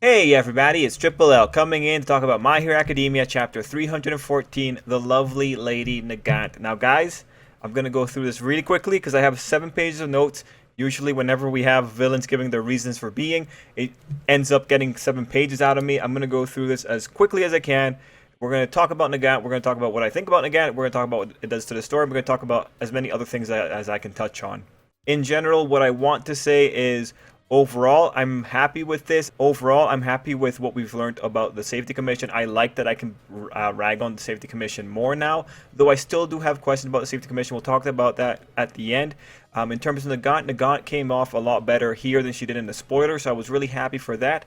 Hey everybody, it's Tripl-L coming in to talk about My Hero Academia chapter 314, The Lovely Lady Nagant. Now guys, I'm going to go through this really quickly because I have 7 pages of notes. Usually whenever we have villains giving their reasons for being, it ends up getting 7 pages out of me. I'm going to go through this as quickly as I can. We're going to talk about Nagant, we're going to talk about what I think about Nagant, we're going to talk about what it does to the story, we're going to talk about as many other things as I can touch on. In general, what I want to say is, overall, I'm happy with this. Overall, I'm happy with what we've learned about the Safety Commission. I like that I can rag on the Safety Commission more now, though I still do have questions about the Safety Commission. We'll talk about that at the end. In terms of Nagant came off a lot better here than she did in the spoiler, so I was really happy for that.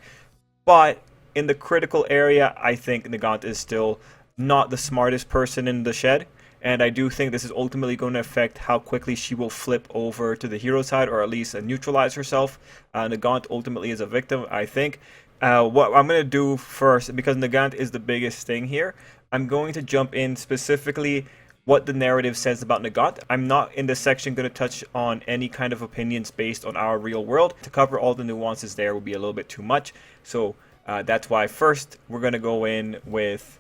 But in the critical area, I think Nagant is still not the smartest person in the shed. And I do think this is ultimately going to affect how quickly she will flip over to the hero side, or at least neutralize herself. Nagant ultimately is a victim, I think. What I'm going to do first, because Nagant is the biggest thing here, I'm going to jump in specifically what the narrative says about Nagant. I'm not in this section going to touch on any kind of opinions based on our real world. To cover all the nuances there would be a little bit too much. So that's why first we're going to go in with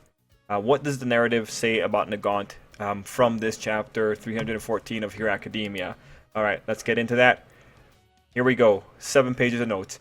what does the narrative say about Nagant from this chapter 314 of Hero Academia. Alright, let's get into that. Here we go. 7 pages of notes.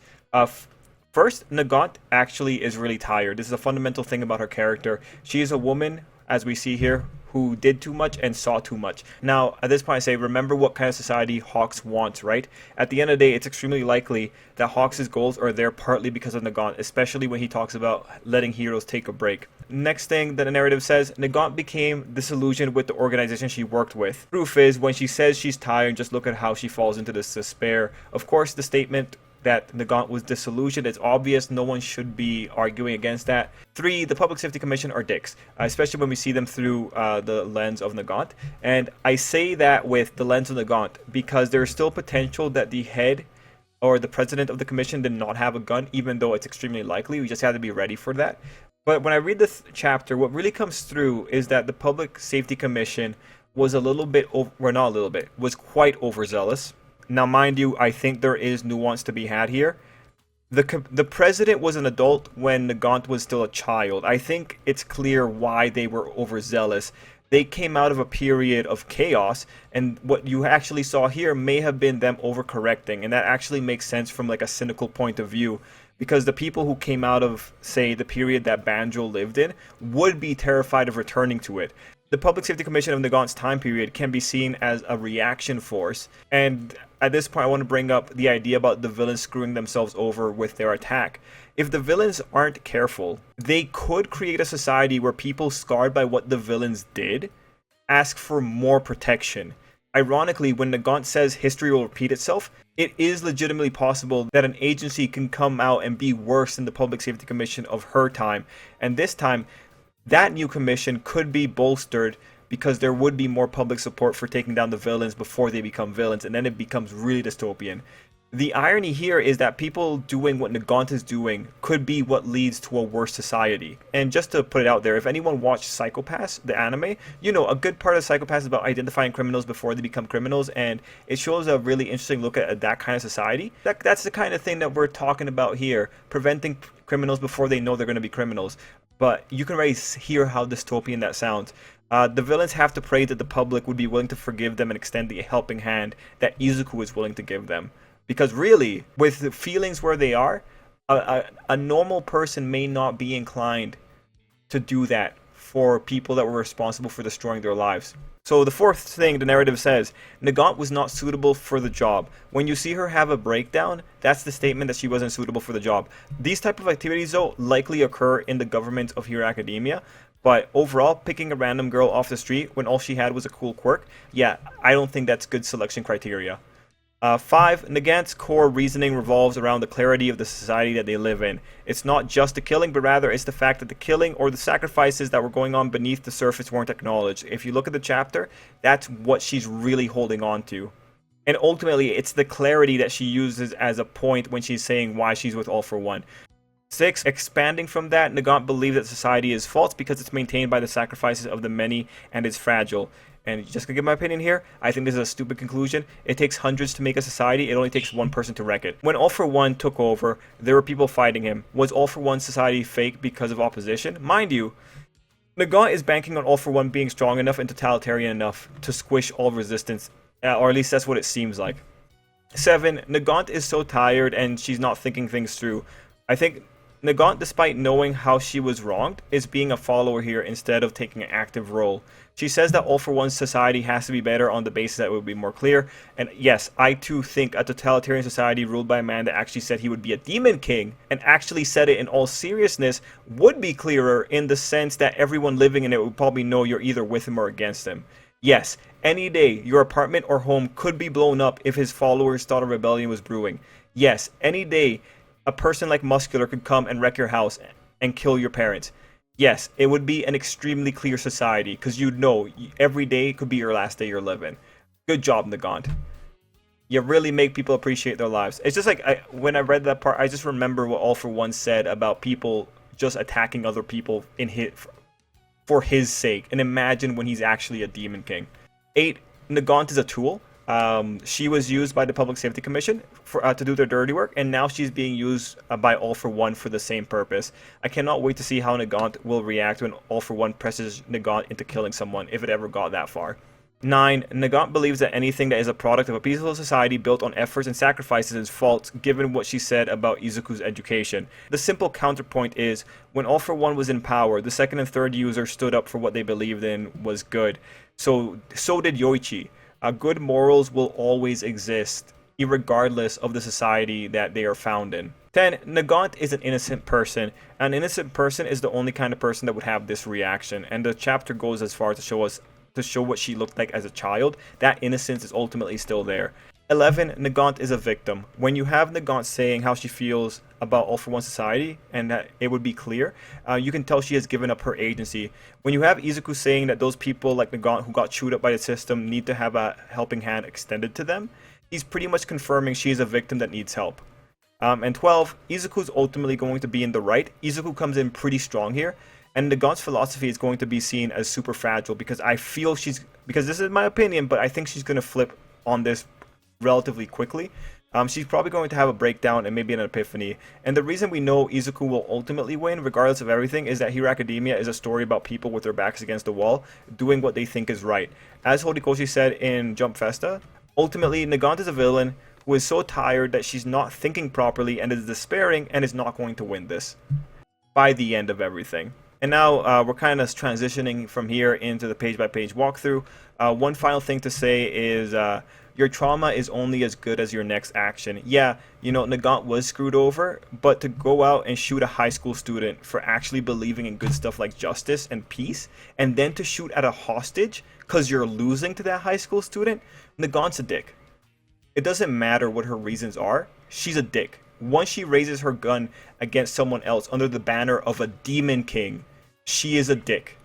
First, Nagant actually is really tired. This is a fundamental thing about her character. She is a woman, as we see here, who did too much and saw too much. Now, at this point I say, remember what kind of society Hawks wants, right? At the end of the day, it's extremely likely that Hawks' goals are there partly because of Nagant, especially when he talks about letting heroes take a break. Next thing that the narrative says, Nagant became disillusioned with the organization she worked with. Proof is, when she says she's tired, just look at how she falls into this despair. Of course, the statement that Nagant was disillusioned is obvious. No one should be arguing against that. 3, the Public Safety Commission are dicks, especially when we see them through the lens of Nagant. And I say that with the lens of Nagant because there's still potential that the head or the president of the commission did not have a gun, even though it's extremely likely. We just have to be ready for that. But when I read this chapter, what really comes through is that the Public Safety Commission was a little bit, was quite overzealous. Now, mind you, I think there is nuance to be had here. The president was an adult when Nagant was still a child. I think it's clear why they were overzealous. They came out of a period of chaos, and what you actually saw here may have been them overcorrecting, and that actually makes sense from like a cynical point of view, because the people who came out of, say, the period that Banjo lived in would be terrified of returning to it. The Public Safety Commission of Nagant's time period can be seen as a reaction force, and at this point I want to bring up the idea about the villains screwing themselves over with their attack. If the villains aren't careful, they could create a society where people scarred by what the villains did ask for more protection. Ironically, when Nagant says history will repeat itself, it is legitimately possible that an agency can come out and be worse than the Public Safety Commission of her time, and this time that new commission could be bolstered because there would be more public support for taking down the villains before they become villains, and then it becomes really dystopian. The irony here is that people doing what Nagant is doing could be what leads to a worse society. And just to put it out there, if anyone watched Psycho-Pass, the anime, you know, a good part of Psycho-Pass is about identifying criminals before they become criminals, and it shows a really interesting look at that kind of society. That's the kind of thing that we're talking about here, preventing criminals before they know they're going to be criminals. But you can already hear how dystopian that sounds. The villains have to pray that the public would be willing to forgive them and extend the helping hand that Izuku is willing to give them. Because really, with the feelings where they are, a normal person may not be inclined to do that for people that were responsible for destroying their lives. So the fourth thing the narrative says, Nagant was not suitable for the job. When you see her have a breakdown, that's the statement that she wasn't suitable for the job. These type of activities, though, likely occur in the government of Hero Academia. But overall, picking a random girl off the street when all she had was a cool quirk, yeah, I don't think that's good selection criteria. 5. Nagant's core reasoning revolves around the clarity of the society that they live in. It's not just the killing, but rather it's the fact that the killing or the sacrifices that were going on beneath the surface weren't acknowledged. If you look at the chapter, that's what she's really holding on to. And ultimately, it's the clarity that she uses as a point when she's saying why she's with All for One. 6. Expanding from that, Nagant believes that society is false because it's maintained by the sacrifices of the many and is fragile. And just gonna give my opinion here, I think this is a stupid conclusion. It takes hundreds to make a society, it only takes one person to wreck it. When All For One took over, there were people fighting him. Was All For One society fake because of opposition? Mind you, Nagant is banking on All For One being strong enough and totalitarian enough to squish all resistance, or at least that's what it seems like. 7. Nagant is so tired and she's not thinking things through. I think Nagant, despite knowing how she was wronged, is being a follower here instead of taking an active role. She says that All For One society has to be better on the basis that it would be more clear. And yes, I too think a totalitarian society ruled by a man that actually said he would be a demon king, and actually said it in all seriousness, would be clearer in the sense that everyone living in it would probably know you're either with him or against him. Yes, any day, your apartment or home could be blown up if his followers thought a rebellion was brewing. Yes, any day, a person like Muscular could come and wreck your house and kill your parents. Yes, it would be an extremely clear society, because you'd know every day could be your last day you're living. Good job, Nagant. You really make people appreciate their lives. It's just like, when I read that part, I just remember what All For One said about people just attacking other people for his sake. And imagine when he's actually a demon king. 8. Nagant is a tool. She was used by the Public Safety Commission to do their dirty work, and now she's being used by All For One for the same purpose. I cannot wait to see how Nagant will react when All For One presses Nagant into killing someone, if it ever got that far. 9. Nagant believes that anything that is a product of a peaceful society built on efforts and sacrifices is false, given what she said about Izuku's education. The simple counterpoint is, when All For One was in power, the second and third user stood up for what they believed in was good. So did Yoichi. Good morals will always exist, irregardless of the society that they are found in. 10. Nagant is an innocent person. An innocent person is the only kind of person that would have this reaction, and the chapter goes as far to show what she looked like as a child. That innocence is ultimately still there. 11. Nagant is a victim. When you have Nagant saying how she feels about All For One society, and that it would be clear, you can tell she has given up her agency. When you have Izuku saying that those people like Nagant who got chewed up by the system need to have a helping hand extended to them, he's pretty much confirming she is a victim that needs help. And 12. Izuku's ultimately going to be in the right. Izuku comes in pretty strong here, and Nagant's philosophy is going to be seen as super fragile, because I feel because this is my opinion, but I think she's going to flip on this relatively quickly. She's probably going to have a breakdown and maybe an epiphany. And the reason we know Izuku will ultimately win, regardless of everything, is that Hero Academia is a story about people with their backs against the wall, doing what they think is right. As Horikoshi said in Jump Festa, ultimately Nagant is a villain who is so tired that she's not thinking properly and is despairing and is not going to win this by the end of everything. And now we're kind of transitioning from here into the page-by-page walkthrough. One final thing to say is your trauma is only as good as your next action. Yeah, you know, Nagant was screwed over, but to go out and shoot a high school student for actually believing in good stuff like justice and peace, and then to shoot at a hostage because you're losing to that high school student, Nagant's a dick. It doesn't matter what her reasons are, she's a dick. Once she raises her gun against someone else under the banner of a demon king, she is a dick.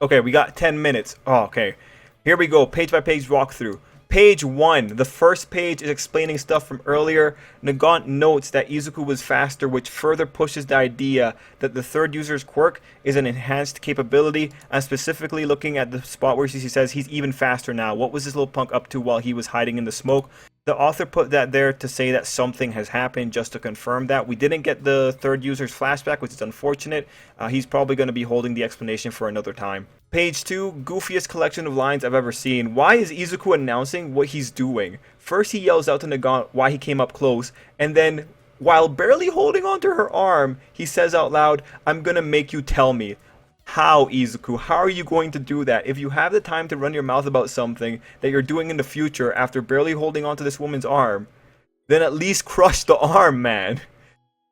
Okay, we got 10 minutes. Oh, okay. Here we go, page by page walkthrough. Page 1, the first page is explaining stuff from earlier. Nagant notes that Izuku was faster, which further pushes the idea that the third user's quirk is an enhanced capability, and specifically looking at the spot where she says he's even faster now. What was this little punk up to while he was hiding in the smoke? The author put that there to say that something has happened, just to confirm that. We didn't get the third user's flashback, which is unfortunate. He's probably going to be holding the explanation for another time. Page 2, goofiest collection of lines I've ever seen. Why is Izuku announcing what he's doing? First he yells out to Nagant why he came up close, and then, while barely holding onto her arm, he says out loud, "I'm gonna make you tell me." How, Izuku? How are you going to do that? If you have the time to run your mouth about something that you're doing in the future after barely holding onto this woman's arm, then at least crush the arm, man.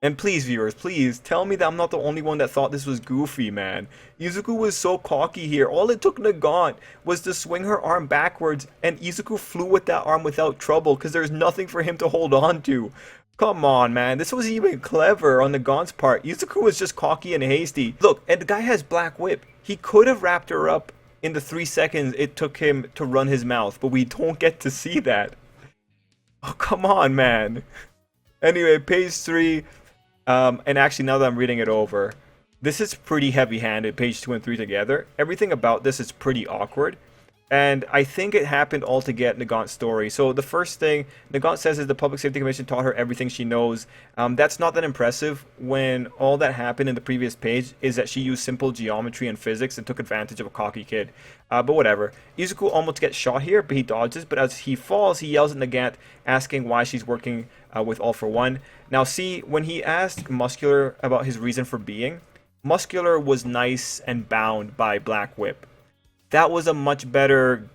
And please, viewers, please, tell me that I'm not the only one that thought this was goofy, man. Izuku was so cocky here. All it took Nagant was to swing her arm backwards, and Izuku flew with that arm without trouble, because there's nothing for him to hold on to. Come on, man. This wasn't even clever on Nagant's part. Izuku was just cocky and hasty. Look, and the guy has Black Whip. He could have wrapped her up in the 3 seconds it took him to run his mouth, but we don't get to see that. Oh, come on, man. Anyway, page 3. And actually, now that I'm reading it over, this is pretty heavy-handed, page 2 and 3 together. Everything about this is pretty awkward. And I think it happened all to get Nagant's story. So the first thing Nagant says is the Public Safety Commission taught her everything she knows. That's not that impressive when all that happened in the previous page is that she used simple geometry and physics and took advantage of a cocky kid. But whatever. Izuku almost gets shot here, but he dodges. But as he falls, he yells at Nagant, asking why she's working with All for One. Now see, when he asked Muscular about his reason for being, Muscular was nice and bound by Black Whip. That was a much better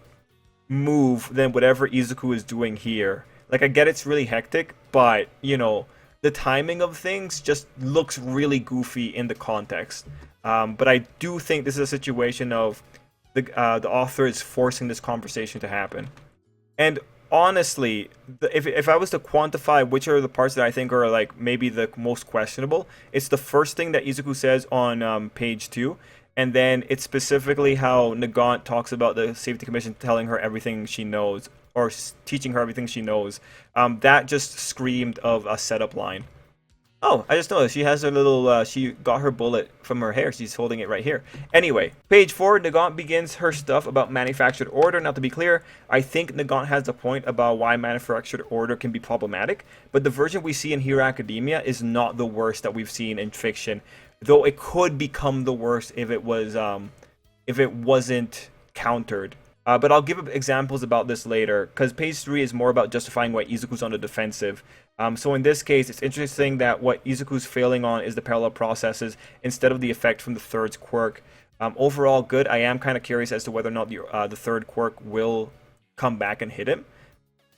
move than whatever Izuku is doing here. Like, I get it's really hectic, but, you know, the timing of things just looks really goofy in the context. But I do think this is a situation of the author is forcing this conversation to happen. And honestly, if I was to quantify which are the parts that I think are, like, maybe the most questionable, it's the first thing that Izuku says on page 2. And then it's specifically how Nagant talks about the Safety Commission telling her everything she knows, or teaching her everything she knows. That just screamed of a setup line. Oh, I just noticed she has her little, she got her bullet from her hair. She's holding it right here. Anyway, page 4, Nagant begins her stuff about manufactured order. Now, to be clear, I think Nagant has a point about why manufactured order can be problematic, but the version we see in Hero Academia is not the worst that we've seen in fiction. Though it could become the worst if it wasn't countered. But I'll give examples about this later, because page 3 is more about justifying why Izuku's on the defensive. So in this case, it's interesting that what Izuku's failing on is the parallel processes instead of the effect from the third's quirk. Overall, good. I am kind of curious as to whether or not the third quirk will come back and hit him.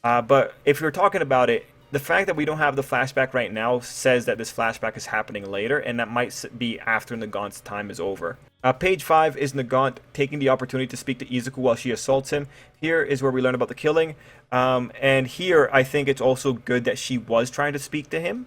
But if you're talking about it, the fact that we don't have the flashback right now says that this flashback is happening later, and that might be after Nagant's time is over. Page 5 is Nagant taking the opportunity to speak to Izuku while she assaults him. Here is where we learn about the killing. And here, I think it's also good that she was trying to speak to him,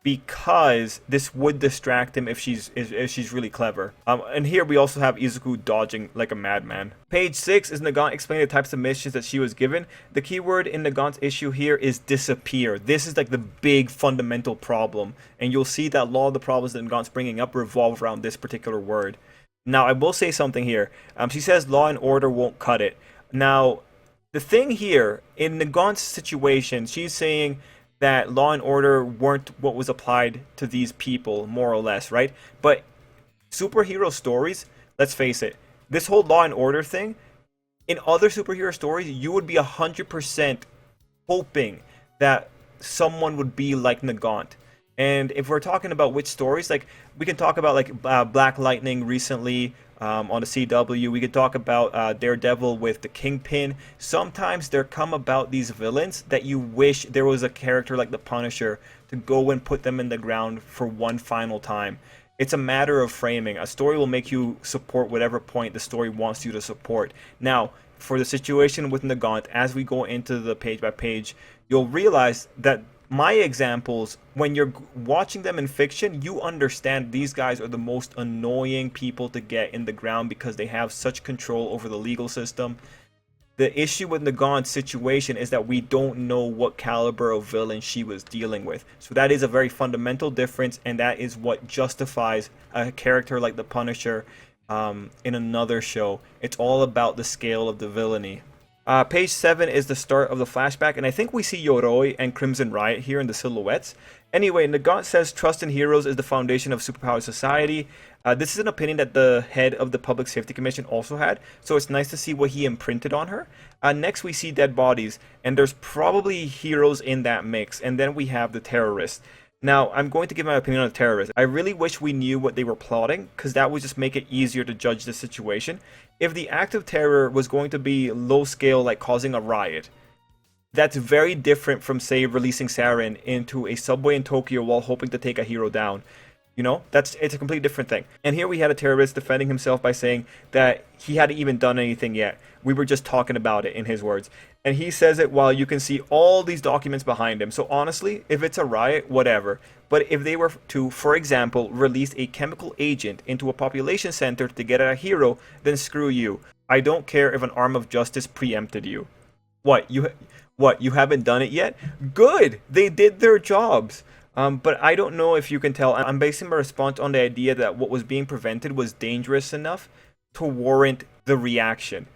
because this would distract him if she's really clever. And here we also have Izuku dodging like a madman. Page 6 is Nagant explaining the types of missions that she was given. The keyword in Nagant's issue here is disappear. This is like the big fundamental problem, and you'll see that a lot of the problems that Nagant's bringing up revolve around this particular word. Now, I will say something here. She says law and order won't cut it. Now, the thing here, in Nagant's situation, she's saying that law and order weren't what was applied to these people, more or less, right? But superhero stories, let's face it, this whole law and order thing, in other superhero stories, you would be 100% hoping that someone would be like Nagant. And if we're talking about which stories, like, we can talk about like Black Lightning recently on the CW. We could talk about Daredevil with the Kingpin. Sometimes there come about these villains that you wish there was a character like the Punisher to go and put them in the ground for one final time. It's a matter of framing. A story will make you support whatever point the story wants you to support. Now, for the situation with Nagant, as we go into the page by page, you'll realize that my examples, when you're watching them in fiction, you understand these guys are the most annoying people to get in the ground because they have such control over the legal system. The issue with Nagant's situation is that we don't know what caliber of villain she was dealing with. So that is a very fundamental difference, and that is what justifies a character like the Punisher in another show. It's all about the scale of the villainy. Page 7 is the start of the flashback, and I think we see Yoroi and Crimson Riot here in the silhouettes. Anyway, Nagant says trust in heroes is the foundation of superpowered society. This is an opinion that the head of the Public Safety Commission also had, so it's nice to see what he imprinted on her. Next we see dead bodies, and there's probably heroes in that mix, and then we have the terrorists. Now, I'm going to give my opinion on the terrorists. I really wish we knew what they were plotting, because that would just make it easier to judge the situation. If the act of terror was going to be low scale, like causing a riot, that's very different from, say, releasing sarin into a subway in Tokyo while hoping to take a hero down. You know, it's a completely different thing. And here we had a terrorist defending himself by saying that he hadn't even done anything yet. We were just talking about it, in his words. And he says it while you can see all these documents behind him. So honestly, if it's a riot, whatever. But if they were to, for example, release a chemical agent into a population center to get at a hero, then screw you. I don't care if an arm of justice preempted you. What, you haven't done it yet? Good! They did their jobs. But I don't know if you can tell. I'm basing my response on the idea that what was being prevented was dangerous enough to warrant the reaction.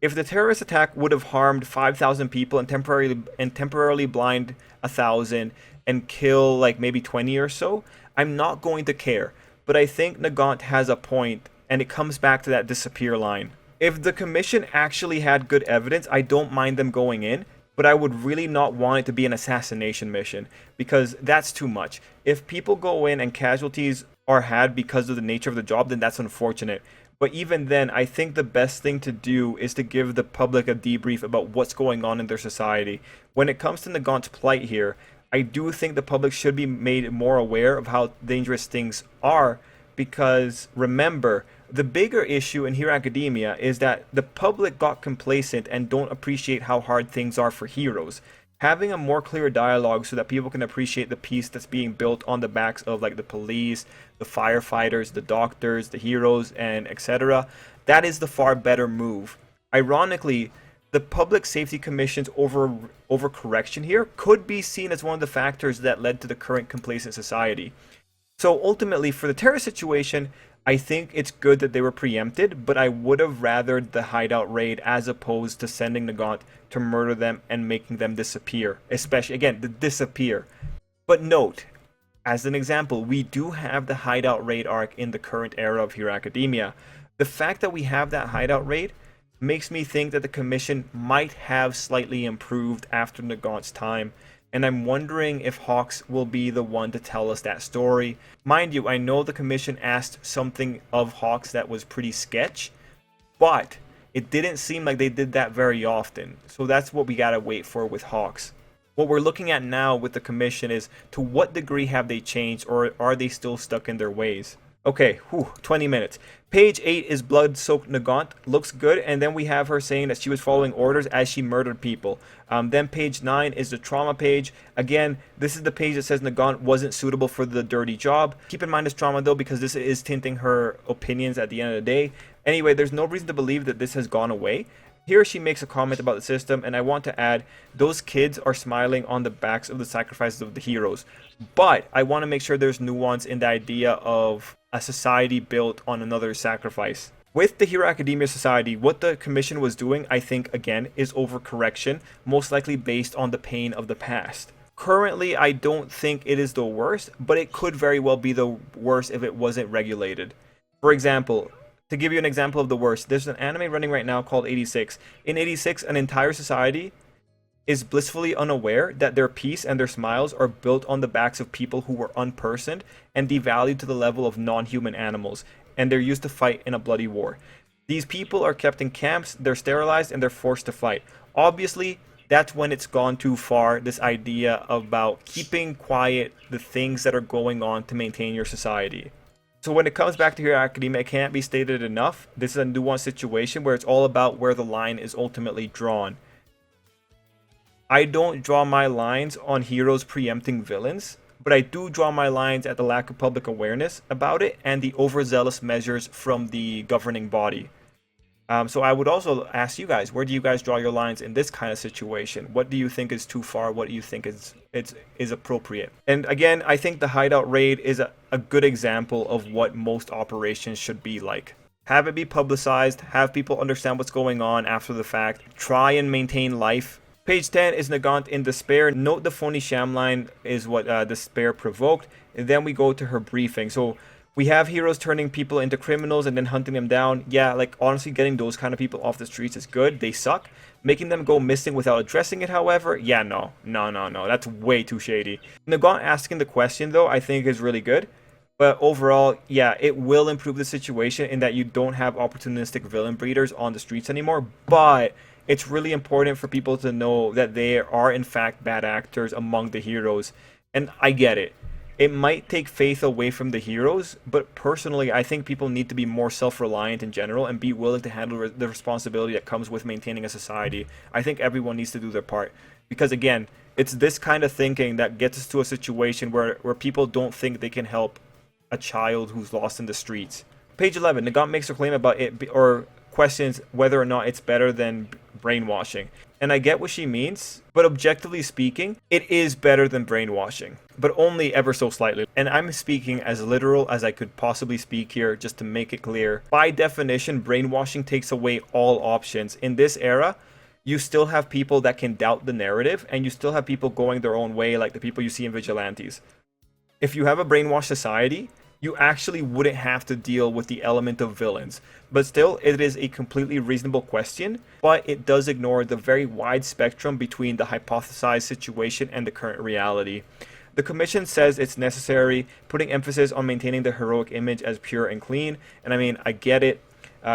If the terrorist attack would have harmed 5,000 people and temporarily blind 1,000 and kill like maybe 20 or so, I'm not going to care. But I think Nagant has a point, and it comes back to that disappear line. If the commission actually had good evidence, I don't mind them going in, but I would really not want it to be an assassination mission, because that's too much. If people go in and casualties are had because of the nature of the job, then that's unfortunate. But even then, I think the best thing to do is to give the public a debrief about what's going on in their society. When it comes to Nagant's plight here, I do think the public should be made more aware of how dangerous things are, because remember, the bigger issue in Hero Academia is that the public got complacent and don't appreciate how hard things are for heroes. Having a more clear dialogue so that people can appreciate the peace that's being built on the backs of like the police, the firefighters, the doctors, the heroes, and etc. That is the far better move. Ironically, the Public Safety Commission's overcorrection here could be seen as one of the factors that led to the current complacent society. So ultimately, for the terror situation, I think it's good that they were preempted, but I would have rathered the hideout raid as opposed to sending Nagant to murder them and making them disappear. Especially, again, the disappear. But note, as an example, we do have the hideout raid arc in the current era of Hero Academia. The fact that we have that hideout raid makes me think that the commission might have slightly improved after Nagant's time. And I'm wondering if Hawks will be the one to tell us that story. Mind you, I know the commission asked something of Hawks that was pretty sketch, but it didn't seem like they did that very often. So that's what we gotta wait for with Hawks. What we're looking at now with the commission is to what degree have they changed, or are they still stuck in their ways? Okay, 20 minutes. Page 8 is blood-soaked Nagant. Looks good. And then we have her saying that she was following orders as she murdered people. Then page 9 is the trauma page. Again, this is the page that says Nagant wasn't suitable for the dirty job. Keep in mind this trauma though, because this is tinting her opinions at the end of the day. Anyway, there's no reason to believe that this has gone away. Here she makes a comment about the system, and I want to add, those kids are smiling on the backs of the sacrifices of the heroes. But I want to make sure there's nuance in the idea of a society built on another sacrifice. With the Hero Academia Society, what the commission was doing, I think, again, is overcorrection, most likely based on the pain of the past. Currently, I don't think it is the worst, but it could very well be the worst if it wasn't regulated. For example, to give you an example of the worst, there's an anime running right now called 86. In 86, an entire society is blissfully unaware that their peace and their smiles are built on the backs of people who were unpersoned and devalued to the level of non-human animals, and they're used to fight in a bloody war. These people are kept in camps, they're sterilized, and they're forced to fight. Obviously, that's when it's gone too far, this idea about keeping quiet the things that are going on to maintain your society. So when it comes back to Hero Academia, it can't be stated enough. This is a nuanced situation where it's all about where the line is ultimately drawn. I don't draw my lines on heroes preempting villains, but I do draw my lines at the lack of public awareness about it and the overzealous measures from the governing body. So I would also ask you guys, where do you guys draw your lines in this kind of situation? What do you think is too far? What do you think is appropriate? And again, I think the hideout raid is a good example of what most operations should be like. Have it be publicized, have people understand what's going on after the fact, try and maintain life. Page 10 is Nagant in despair. Note the phony sham line is what despair provoked. And then we go to her briefing. So we have heroes turning people into criminals and then hunting them down. Yeah, like honestly, getting those kind of people off the streets is good. They suck. Making them go missing without addressing it, however, yeah, no. That's way too shady. Nagant asking the question, though, I think is really good. But overall, yeah, it will improve the situation in that you don't have opportunistic villain breeders on the streets anymore. But it's really important for people to know that there are, in fact, bad actors among the heroes. And I get it. It might take faith away from the heroes, but personally, I think people need to be more self-reliant in general and be willing to handle the responsibility that comes with maintaining a society. I think everyone needs to do their part. Because again, it's this kind of thinking that gets us to a situation where people don't think they can help a child who's lost in the streets. Page 11, Nagant makes a claim about it, or questions whether or not it's better than brainwashing. And I get what she means, but objectively speaking, it is better than brainwashing. but only ever so slightly. And I'm speaking as literal as I could possibly speak here, just to make it clear. By definition, brainwashing takes away all options. In this era, you still have people that can doubt the narrative, and you still have people going their own way, like the people you see in Vigilantes. If you have a brainwashed society, you actually wouldn't have to deal with the element of villains. But still, it is a completely reasonable question, but it does ignore the very wide spectrum between the hypothesized situation and the current reality. The Commission says it's necessary, putting emphasis on maintaining the heroic image as pure and clean, and I mean, I get it.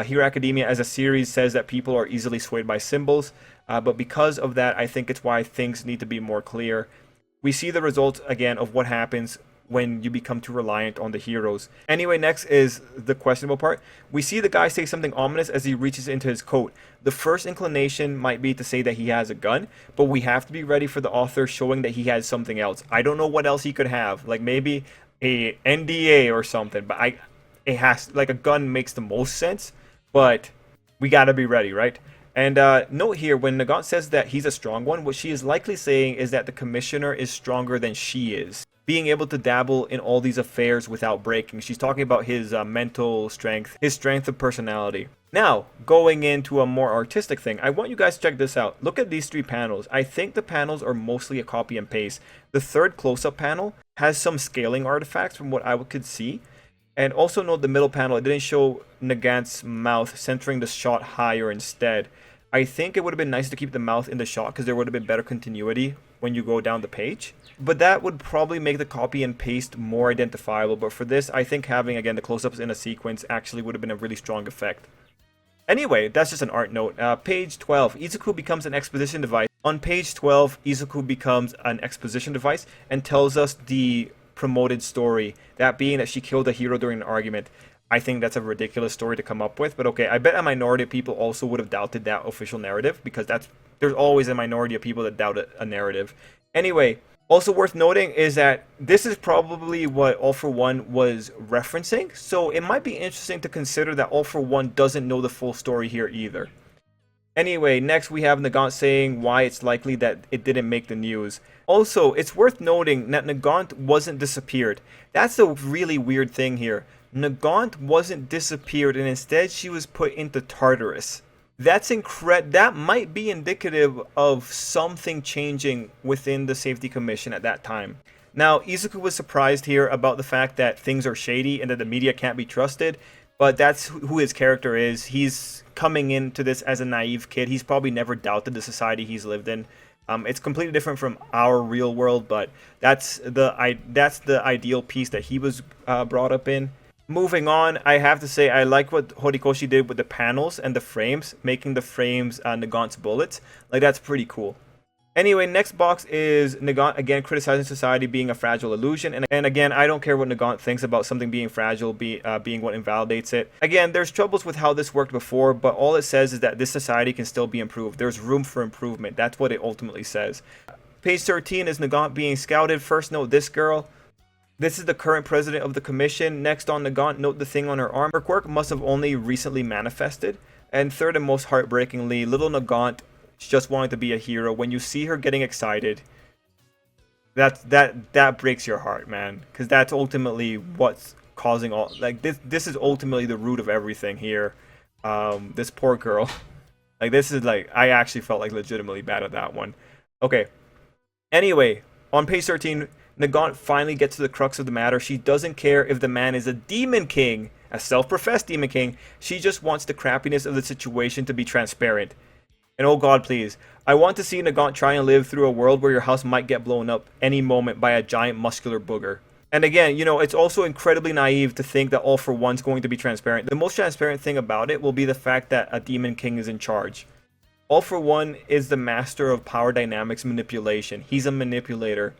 Hero Academia as a series says that people are easily swayed by symbols, but because of that, I think it's why things need to be more clear. We see the results, again, of what happens when you become too reliant on the heroes. Anyway, next is the questionable part. We see the guy say something ominous as he reaches into his coat. The first inclination might be to say that he has a gun, but we have to be ready for the author showing that he has something else. I don't know what else he could have, like maybe a NDA or something, but it has, like, a gun makes the most sense, but we gotta be ready, right? And note here, when Nagant says that he's a strong one, what she is likely saying is that the Commissioner is stronger than she is, being able to dabble in all these affairs without breaking. She's talking about his mental strength, his strength of personality. Now, going into a more artistic thing, I want you guys to check this out. Look at these 3 panels. I think the panels are mostly a copy and paste. The third close-up panel has some scaling artifacts from what I could see. And also note the middle panel, it didn't show Nagant's mouth, centering the shot higher instead. I think it would have been nice to keep the mouth in the shot because there would have been better continuity when you go down the page. But that would probably make the copy and paste more identifiable. But for this, I think having, again, the close-ups in a sequence actually would have been a really strong effect. Anyway, that's just an art note. Page 12, Izuku becomes an exposition device. On page 12, Izuku becomes an exposition device and tells us the promoted story, that being that she killed a hero during an argument. I think that's a ridiculous story to come up with, but okay, I bet a minority of people also would have doubted that official narrative, because there's always a minority of people that doubt a narrative. Anyway, also worth noting is that this is probably what All For One was referencing, so it might be interesting to consider that All For One doesn't know the full story here either. Anyway, next we have Nagant saying why it's likely that it didn't make the news. Also, it's worth noting that Nagant wasn't disappeared. That's a really weird thing here. Nagant wasn't disappeared, and instead she was put into Tartarus. That might be indicative of something changing within the Safety Commission at that time. Now, Izuku was surprised here about the fact that things are shady and that the media can't be trusted, but that's who his character is. He's coming into this as a naive kid. He's probably never doubted the society he's lived in. It's completely different from our real world, but that's the ideal piece that he was brought up in. Moving on, I have to say I like what Horikoshi did with the panels and the frames, making the frames Nagant's bullets. Like, that's pretty cool. Anyway, next box is Nagant again criticizing society being a fragile illusion. And again, I don't care what Nagant thinks about something being fragile being what invalidates it. Again, there's troubles with how this worked before, but all it says is that this society can still be improved. There's room for improvement. That's what it ultimately says. Page 13 is Nagant being scouted. First, note this girl. This is the current president of the commission. Next on Nagant, note the thing on her arm. Her quirk must have only recently manifested. And third and most heartbreakingly, little Nagant just wanted to be a hero. When you see her getting excited, that breaks your heart, man. Because that's ultimately what's causing all, like, this is ultimately the root of everything here. This poor girl. Like, this is like, I actually felt like legitimately bad at that one. Okay. Anyway, on page 13, Nagant finally gets to the crux of the matter. She doesn't care if the man is a demon king, a self-professed demon king. She just wants the crappiness of the situation to be transparent. And oh god, please, I want to see Nagant try and live through a world where your house might get blown up any moment by a giant muscular booger. And again, you know, it's also incredibly naive to think that All For One's going to be transparent. The most transparent thing about it will be the fact that a demon king is in charge. All For One is the master of power dynamics manipulation. He's a manipulator.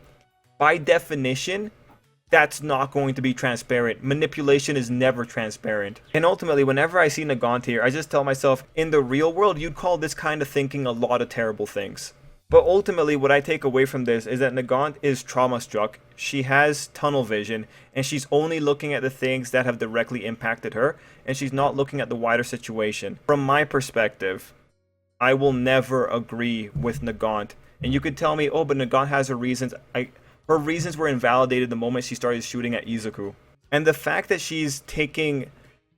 By definition, that's not going to be transparent. Manipulation is never transparent. And ultimately, whenever I see Nagant here, I just tell myself, in the real world, you'd call this kind of thinking a lot of terrible things. But ultimately, what I take away from this is that Nagant is trauma-struck. She has tunnel vision, and she's only looking at the things that have directly impacted her, and she's not looking at the wider situation. From my perspective, I will never agree with Nagant. And you could tell me, oh, but Nagant has her reasons. her reasons were invalidated the moment she started shooting at Izuku. And the fact that she's taking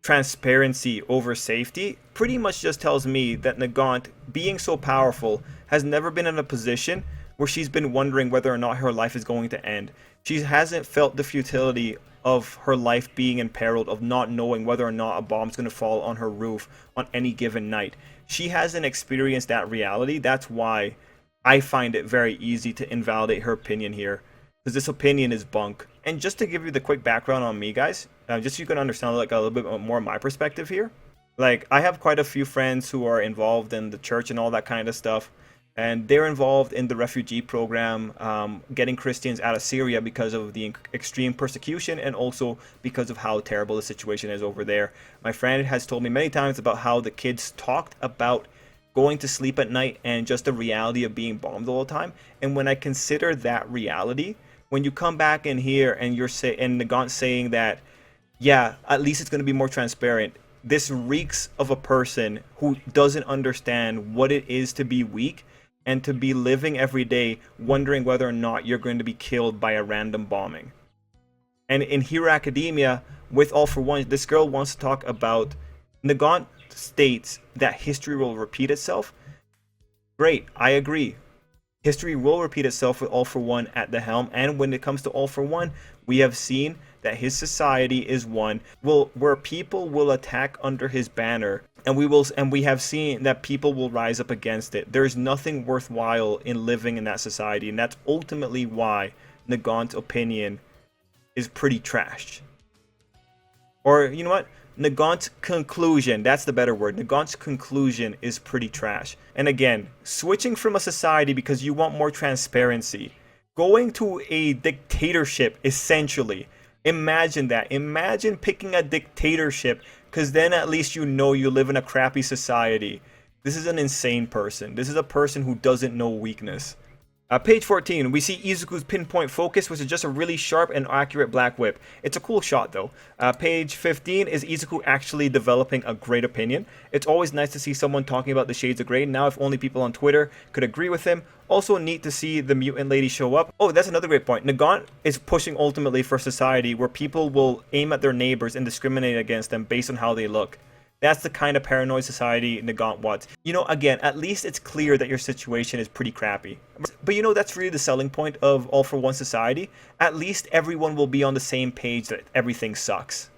transparency over safety pretty much just tells me that Nagant, being so powerful, has never been in a position where she's been wondering whether or not her life is going to end. She hasn't felt the futility of her life being imperiled, of not knowing whether or not a bomb's going to fall on her roof on any given night. She hasn't experienced that reality. That's why I find it very easy to invalidate her opinion here, because this opinion is bunk. And just to give you the quick background on me, guys, just so you can understand like a little bit more of my perspective here. Like, I have quite a few friends who are involved in the church and all that kind of stuff, and they're involved in the refugee program, getting Christians out of Syria because of the extreme persecution and also because of how terrible the situation is over there. My friend has told me many times about how the kids talked about going to sleep at night and just the reality of being bombed all the time. And when I consider that reality, when you come back in here and you're and Nagant saying that, yeah, at least it's going to be more transparent, this reeks of a person who doesn't understand what it is to be weak and to be living every day wondering whether or not you're going to be killed by a random bombing. And in Hero Academia, with All For One, this girl wants to talk about, Nagant states that history will repeat itself. Great, I agree. History will repeat itself with All For One at the helm, and when it comes to All For One, we have seen that his society is one where people will attack under his banner, and we have seen that people will rise up against it. There's nothing worthwhile in living in that society, and that's ultimately why Nagant's opinion is pretty trash. Or, you know what? Nagant's conclusion, that's the better word. Nagant's conclusion is pretty trash. And again, switching from a society because you want more transparency, going to a dictatorship, essentially. Imagine that. Imagine picking a dictatorship, because then at least you know you live in a crappy society. This is an insane person. This is a person who doesn't know weakness. Page 14, we see Izuku's pinpoint focus, which is just a really sharp and accurate black whip. It's a cool shot, though. Page 15 is Izuku actually developing a great opinion. It's always nice to see someone talking about the shades of grey. Now, if only people on Twitter could agree with him. Also neat to see the mutant lady show up. Oh, that's another great point. Nagant is pushing ultimately for a society where people will aim at their neighbors and discriminate against them based on how they look. That's the kind of paranoid society Nagant wants. You know, again, at least it's clear that your situation is pretty crappy. But you know, that's really the selling point of All For One society. At least everyone will be on the same page that everything sucks.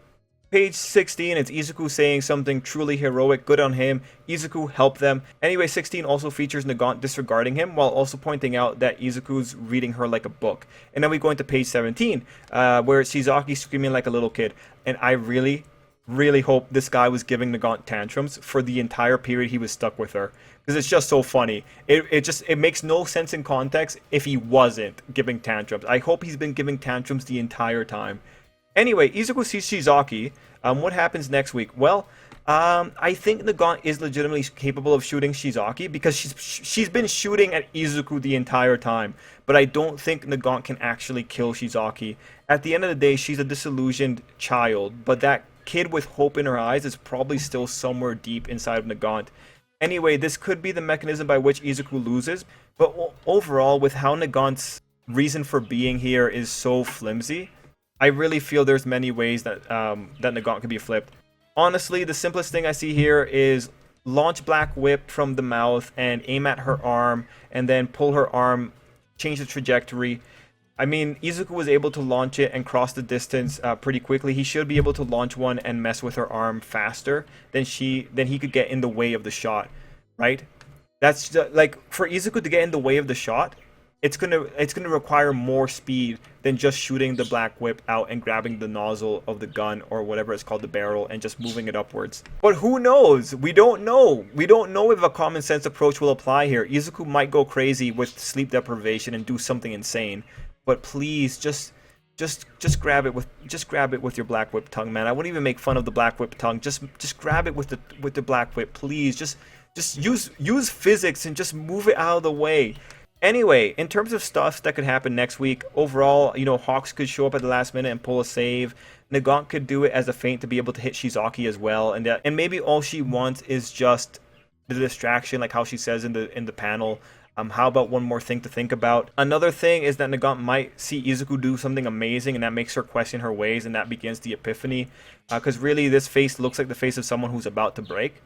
Page 16, it's Izuku saying something truly heroic. Good on him. Izuku helped them. Anyway, 16 also features Nagant disregarding him while also pointing out that Izuku's reading her like a book. And then we go into page 17, where Shizaki's screaming like a little kid. And I really hope this guy was giving Nagant tantrums for the entire period he was stuck with her, because it's just so funny. It makes no sense in context if he wasn't giving tantrums. I hope he's been giving tantrums the entire time. Anyway, Izuku sees Shizaki. What happens next week? Well, I think Nagant is legitimately capable of shooting Shizaki because she's been shooting at Izuku the entire time. But I don't think Nagant can actually kill Shizaki. At the end of the day, she's a disillusioned child, but that kid with hope in her eyes is probably still somewhere deep inside of Nagant. Anyway, this could be the mechanism by which Izuku loses, but overall, with how Nagant's reason for being here is so flimsy, I really feel there's many ways that that Nagant could be flipped. Honestly, the simplest thing I see here is launch Black Whip from the mouth and aim at her arm, and then pull her arm, change the trajectory. I mean, Izuku was able to launch it and cross the distance pretty quickly. He should be able to launch one and mess with her arm faster than he could get in the way of the shot, right? That's just, like, for Izuku to get in the way of the shot, it's gonna require more speed than just shooting the Black Whip out and grabbing the nozzle of the gun or whatever it's called, the barrel, and just moving it upwards. But who knows? We don't know. We don't know if a common sense approach will apply here. Izuku might go crazy with sleep deprivation and do something insane. But please, just grab it with your Black Whip tongue, man. I wouldn't even make fun of the Black Whip tongue. Just grab it with the Black Whip, please. Just use physics and just move it out of the way. Anyway, in terms of stuff that could happen next week, overall, you know, Hawks could show up at the last minute and pull a save. Nagant could do it as a feint to be able to hit Shizaki as well, and maybe all she wants is just the distraction, like how she says in the panel. How about one more thing to think about? Another thing is that Nagant might see Izuku do something amazing, and that makes her question her ways, and that begins the epiphany. Because really, this face looks like the face of someone who's about to break.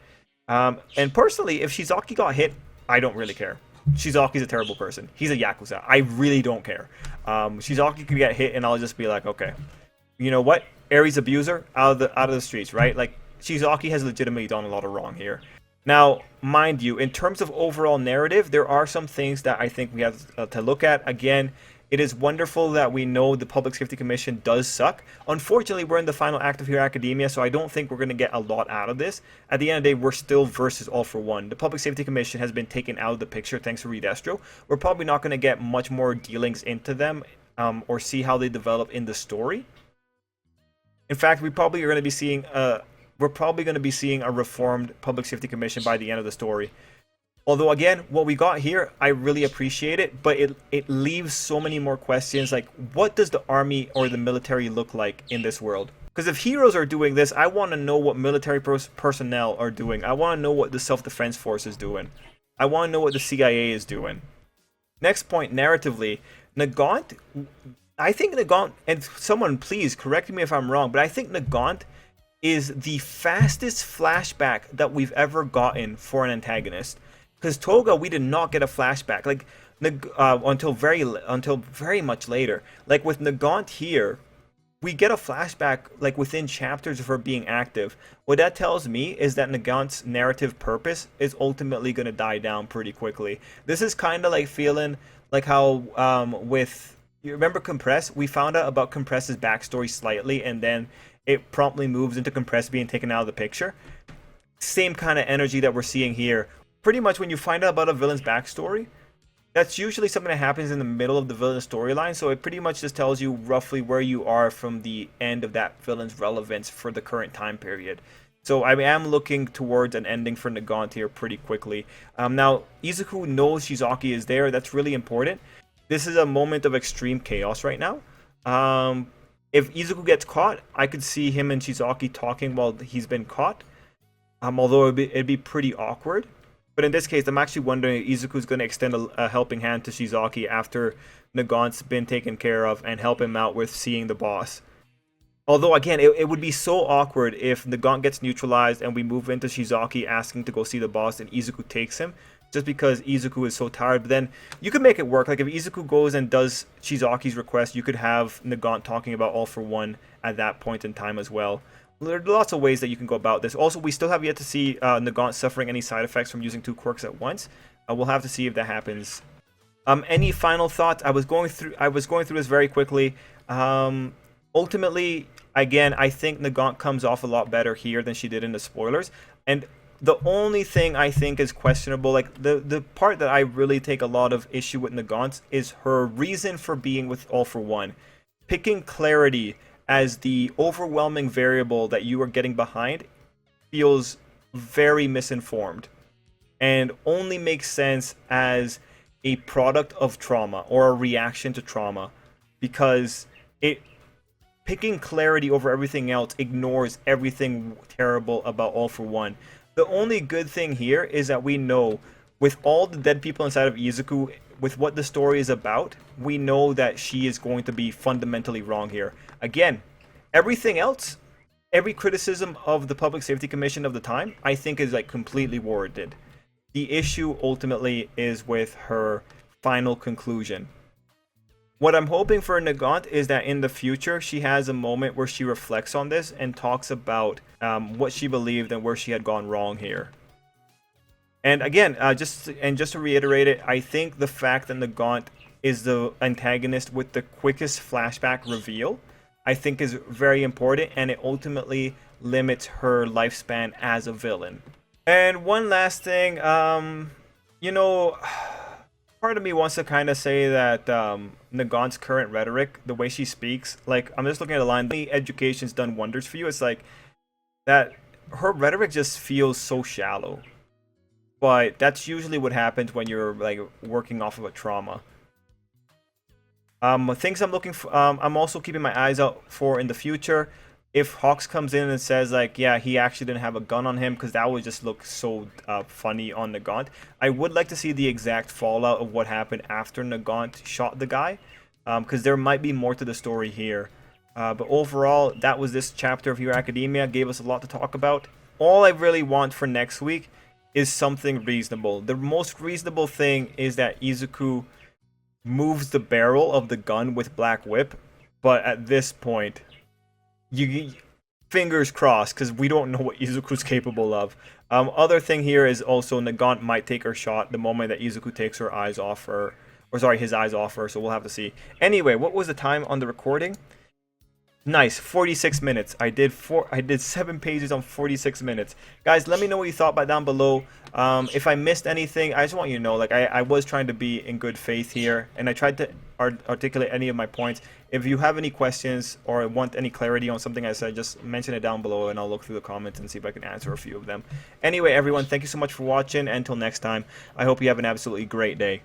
And personally, if Shizaki got hit, I don't really care. Shizaki's a terrible person. He's a Yakuza. I really don't care. Shizaki could get hit, and I'll just be like, okay, you know what? Aries abuser, out of the streets, right? Like, Shizaki has legitimately done a lot of wrong here. Now, mind you, in terms of overall narrative, there are some things that I think we have to look at. Again, it is wonderful that we know the Public Safety Commission does suck. Unfortunately, we're in the final act of Hero Academia, so I don't think we're going to get a lot out of this. At the end of the day, we're still versus All for One. The Public Safety Commission has been taken out of the picture thanks to Redestro. We're probably not going to get much more dealings into them or see how they develop in the story. In fact, we probably are going to be seeing a reformed Public Safety Commission by the end of the story. Although, again, what we got here, I really appreciate it, but it leaves so many more questions, like, what does the army or the military look like in this world? Because if heroes are doing this, I want to know what military personnel are doing. I want to know what the Self-Defense Force is doing. I want to know what the CIA is doing. Next point, narratively, Nagant, I think Nagant, and someone please correct me if I'm wrong, but I think Nagant is the fastest flashback that we've ever gotten for an antagonist. Because Toga, we did not get a flashback, like until very much later. Like with Nagant here, we get a flashback like within chapters of her being active. What that tells me is that Nagant's narrative purpose is ultimately going to die down pretty quickly. This is kind of like feeling like how with, you remember Compress? We found out about Compress's backstory slightly, and then it promptly moves into Compress being taken out of the picture. Same kind of energy that we're seeing here. Pretty much when you find out about a villain's backstory, that's usually something that happens in the middle of the villain's storyline, so it pretty much just tells you roughly where you are from the end of that villain's relevance for the current time period. So I am looking towards an ending for Nagant here pretty quickly. Now, Izuku knows Shizaki is there. That's really important. This is a moment of extreme chaos right now. If Izuku gets caught, I could see him and Shizaki talking while he's been caught. Although it'd be pretty awkward. But in this case, I'm actually wondering if Izuku's going to extend a helping hand to Shizaki after Nagant's been taken care of and help him out with seeing the boss. Although, again, it would be so awkward if Nagant gets neutralized and we move into Shizaki asking to go see the boss and Izuku takes him. Just because Izuku is so tired. But then you could make it work. Like if Izuku goes and does Shizaki's request, you could have Nagant talking about All for One at that point in time as well. There are lots of ways that you can go about this. Also, we still have yet to see Nagant suffering any side effects from using two quirks at once. We'll have to see if that happens. Any final thoughts? I was going through this very quickly. Ultimately, again, I think Nagant comes off a lot better here than she did in the spoilers. And the only thing I think is questionable, like the part that I really take a lot of issue with Nagant is her reason for being with All for One. Picking clarity as the overwhelming variable that you are getting behind feels very misinformed and only makes sense as a product of trauma or a reaction to trauma, because picking clarity over everything else ignores everything terrible about All for One. The only good thing here is that we know, with all the dead people inside of Izuku, with what the story is about, we know that she is going to be fundamentally wrong here. Again, everything else, every criticism of the Public Safety Commission of the time, I think is like completely warranted. The issue ultimately is with her final conclusion. What I'm hoping for Nagant is that in the future she has a moment where she reflects on this and talks about what she believed and where she had gone wrong here. And again, just to reiterate it, I think the fact that Nagant is the antagonist with the quickest flashback reveal, I think is very important, and it ultimately limits her lifespan as a villain. And one last thing, you know, part of me wants to kind of say that Nagant's current rhetoric, the way she speaks, like, I'm just looking at the line, the education's done wonders for you. It's like that her rhetoric just feels so shallow. But that's usually what happens when you're like working off of a trauma. Things I'm looking for, I'm also keeping my eyes out for in the future. if Hawks comes in and says like, yeah, he actually didn't have a gun on him, because that would just look so funny on Nagant. I would like to see the exact fallout of what happened after Nagant shot the guy, because there might be more to the story here. But overall, that was this chapter of Hero Academia. Gave us a lot to talk about. All I really want for next week is something reasonable. The most reasonable thing is that Izuku moves the barrel of the gun with Black Whip, but at this point, you fingers crossed, because we don't know what Izuku's capable of. Other thing here is also Nagant might take her shot the moment that Izuku takes her eyes off her, or sorry, his eyes off her, so we'll have to see. Anyway, what was the time on the recording? Nice, 46 minutes. I did 7 pages on 46 minutes. Guys, let me know what you thought about down below. If I missed anything, I just want you to know, like, I was trying to be in good faith here, and I tried to articulate any of my points. If you have any questions or want any clarity on something I said, just mention it down below, and I'll look through the comments and see if I can answer a few of them. Anyway, everyone, thank you so much for watching. Until next time, I hope you have an absolutely great day.